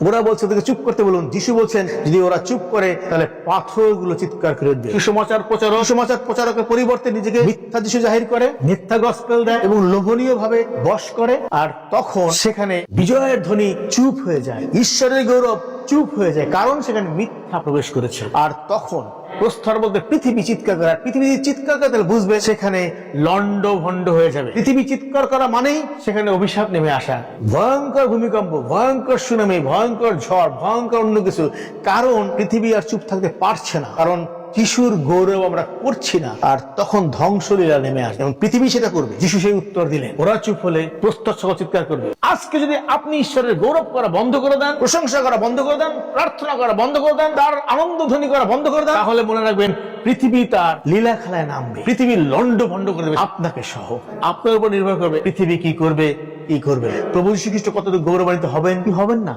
ওরা বলছে ওদেরকে চুপ করতে বলুন। যিশু বলছেন যদি ওরা চুপ করে তাহলে পাথরগুলো চিৎকার করে উঠবে। সুসমাচার প্রচারকের পরিবর্তে নিজেকে মিথ্যা যিশু জাহির করে, মিথ্যা গসপেল দেয় এবং লোভনীয় ভাবে বশ করে। আর তখন সেখানে বিজয়ের ধ্বনি চুপ হয়ে যায়, ঈশ্বরের গৌরব চুপ হয়ে যায়, কারণ সেখানে মিথ্যা প্রবেশ করেছে। আর তখন প্রস্তর বলতে পৃথিবী চিৎকার করে। পৃথিবী চিৎকার করে তাহলে বুঝবে সেখানে লন্ড ভন্ড হয়ে যাবে। পৃথিবী চিৎকার করা মানেই সেখানে অভিশাপ নেমে আসা, ভয়ঙ্কর ভূমিকম্প, ভয়ঙ্কর সুনামি, ভয়ঙ্কর ঝড়, ভয়ঙ্কর অন্য কিছু। কারণ পৃথিবী আর চুপ থাকতে পারছে না, কারণ যিশুর গৌরব আমরা করছি না। আর তখন ধ্বংসলীলা নেমে আসে এবং পৃথিবী সেটা করবে। যিশু সেই উত্তর দিলেন, ওরা চুপ হলে প্রস্তর সকল চিৎকার করবে। আজকে যদি আপনি ঈশ্বরের গৌরব করা বন্ধ করে দেন, প্রশংসা করা বন্ধ করে দেন, প্রার্থনা করা বন্ধ করে দেন, তার আনন্দ ধ্বনি করা বন্ধ করে দেন, তাহলে মনে রাখবেন পৃথিবী তার লীলা খেলায় নামবে, পৃথিবী লন্ড ভন্ড করে দেবে আপনাকে সহ। আপনার উপর নির্ভর করবে পৃথিবী কি করবে, কি করবে। প্রভু যীশু খ্রিস্ট কতটুকু গৌরবান্বিত হবেন কি হবেন না।